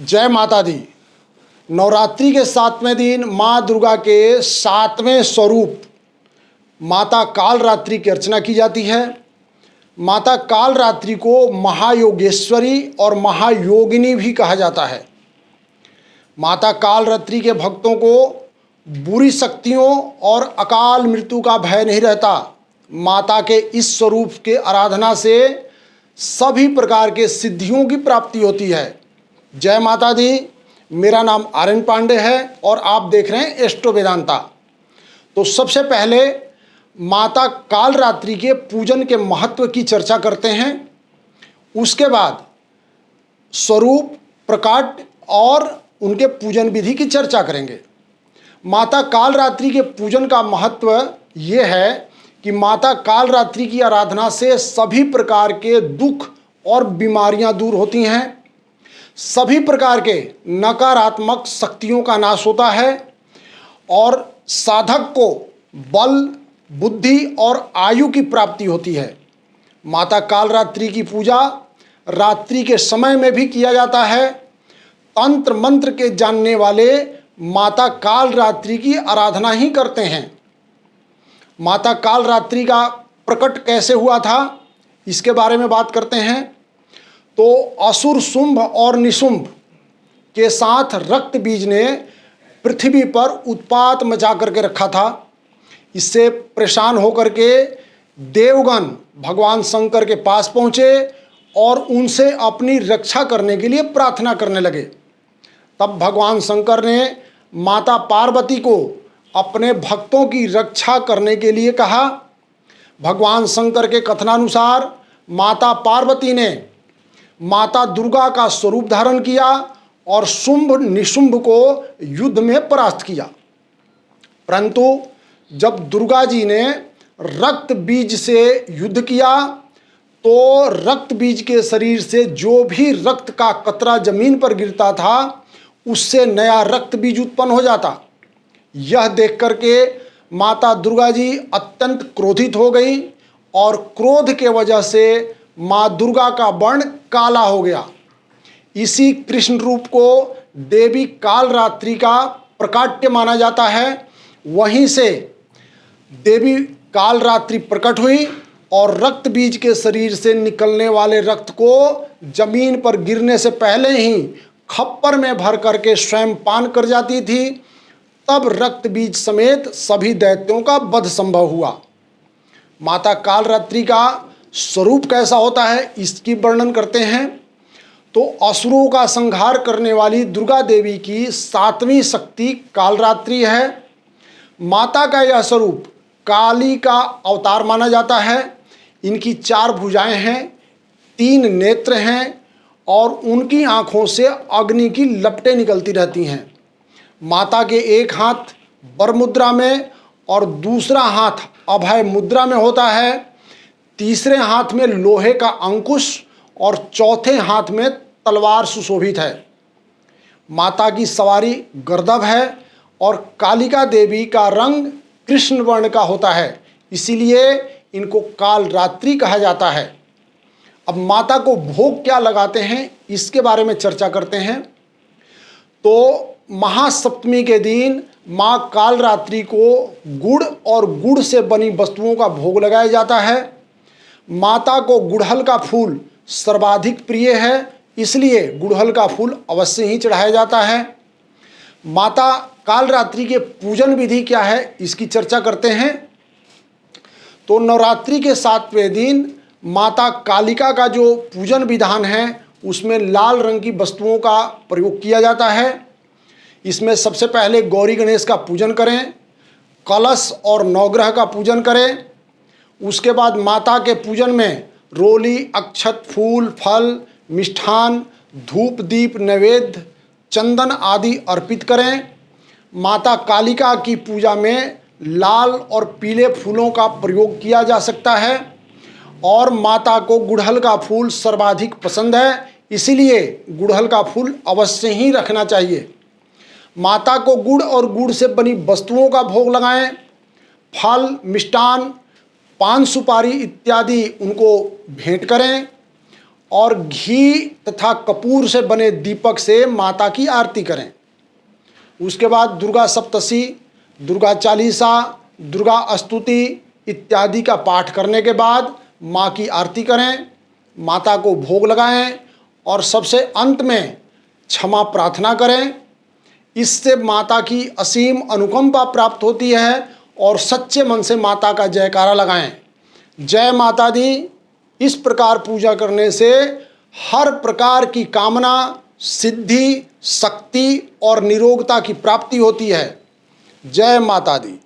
जय माता दी। नवरात्रि के 7वें दिन माँ दुर्गा के 7वें स्वरूप माता कालरात्रि की अर्चना की जाती है। माता कालरात्रि को महायोगेश्वरी और महायोगिनी भी कहा जाता है। माता कालरात्रि के भक्तों को बुरी शक्तियों और अकाल मृत्यु का भय नहीं रहता। माता के इस स्वरूप के आराधना से सभी प्रकार के सिद्धियों की प्राप्ति होती है। जय माता दी। मेरा नाम आर्यन पांडे है और आप देख रहे हैं एस्ट्रो वेदांता। तो सबसे पहले माता कालरात्रि के पूजन के महत्व की चर्चा करते हैं। उसके बाद स्वरूप, प्रकट और उनके पूजन विधि की चर्चा करेंगे। माता कालरात्रि के पूजन का महत्व ये है कि माता कालरात्रि की आराधना से सभी प्रकार के दुख और बीमारियां दूर होती हैं। सभी प्रकार के नकारात्मक शक्तियों का नाश होता है और साधक को बल, बुद्धि और आयु की प्राप्ति होती है। माता कालरात्रि की पूजा रात्रि के समय में भी किया जाता है। तंत्र मंत्र के जानने वाले माता कालरात्रि की आराधना ही करते हैं। माता कालरात्रि का प्रकट कैसे हुआ था, इसके बारे में बात करते हैं। तो असुर शुंभ और निशुंभ के साथ रक्त बीज ने पृथ्वी पर उत्पात मचा करके रखा था। इससे परेशान होकर के देवगण भगवान शंकर के पास पहुँचे और उनसे अपनी रक्षा करने के लिए प्रार्थना करने लगे। तब भगवान शंकर ने माता पार्वती को अपने भक्तों की रक्षा करने के लिए कहा। भगवान शंकर के कथनानुसार माता पार्वती ने माता दुर्गा का स्वरूप धारण किया और शुंभ निशुंभ को युद्ध में परास्त किया। परंतु जब दुर्गा जी ने रक्त बीज से युद्ध किया तो रक्त बीज के शरीर से जो भी रक्त का कतरा जमीन पर गिरता था उससे नया रक्त बीज उत्पन्न हो जाता। यह देख करके माता दुर्गा जी अत्यंत क्रोधित हो गई और क्रोध के वजह से माँ दुर्गा का वर्ण काला हो गया। इसी कृष्ण रूप को देवी कालरात्रि का प्रकाट्य माना जाता है। वहीं से देवी कालरात्रि प्रकट हुई और रक्त बीज के शरीर से निकलने वाले रक्त को जमीन पर गिरने से पहले ही खप्पर में भर करके स्वयं पान कर जाती थी। तब रक्त बीज समेत सभी दैत्यों का वध संभव हुआ। माता कालरात्रि का स्वरूप कैसा होता है, इसकी वर्णन करते हैं। तो असुरों का संहार करने वाली दुर्गा देवी की 7वीं शक्ति कालरात्रि है। माता का यह स्वरूप काली का अवतार माना जाता है। इनकी 4 भुजाएं हैं, 3 नेत्र हैं और उनकी आँखों से अग्नि की लपटें निकलती रहती हैं। माता के एक हाथ वर मुद्रा में और दूसरा हाथ अभय मुद्रा में होता है। तीसरे हाथ में लोहे का अंकुश और चौथे हाथ में तलवार सुशोभित है। माता की सवारी गर्दभ है और कालिका देवी का रंग कृष्ण वर्ण का होता है, इसीलिए इनको कालरात्रि कहा जाता है। अब माता को भोग क्या लगाते हैं, इसके बारे में चर्चा करते हैं। तो महासप्तमी के दिन माँ कालरात्रि को गुड़ और गुड़ से बनी वस्तुओं का भोग लगाया जाता है। माता को गुड़हल का फूल सर्वाधिक प्रिय है, इसलिए गुड़हल का फूल अवश्य ही चढ़ाया जाता है। माता कालरात्रि के पूजन विधि क्या है, इसकी चर्चा करते हैं। तो नवरात्रि के 7वें दिन माता कालिका का जो पूजन विधान है उसमें लाल रंग की वस्तुओं का प्रयोग किया जाता है। इसमें सबसे पहले गौरी गणेश का पूजन करें, कलश और नवग्रह का पूजन करें। उसके बाद माता के पूजन में रोली, अक्षत, फूल, फल, मिष्ठान, धूप, दीप, नैवेद्य, चंदन आदि अर्पित करें। माता कालिका की पूजा में लाल और पीले फूलों का प्रयोग किया जा सकता है और माता को गुड़हल का फूल सर्वाधिक पसंद है, इसीलिए गुड़हल का फूल अवश्य ही रखना चाहिए। माता को गुड़ और गुड़ से बनी वस्तुओं का भोग लगाएं। फल, मिष्टान, पान सुपारी इत्यादि उनको भेंट करें और घी तथा कपूर से बने दीपक से माता की आरती करें। उसके बाद दुर्गा सप्तशती, दुर्गा चालीसा, दुर्गा स्तुति इत्यादि का पाठ करने के बाद माँ की आरती करें, माता को भोग लगाएं और सबसे अंत में क्षमा प्रार्थना करें। इससे माता की असीम अनुकंपा प्राप्त होती है और सच्चे मन से माता का जयकारा लगाएं। जय माता दी। इस प्रकार पूजा करने से हर प्रकार की कामना, सिद्धि, शक्ति और निरोगता की प्राप्ति होती है। जय माता दी।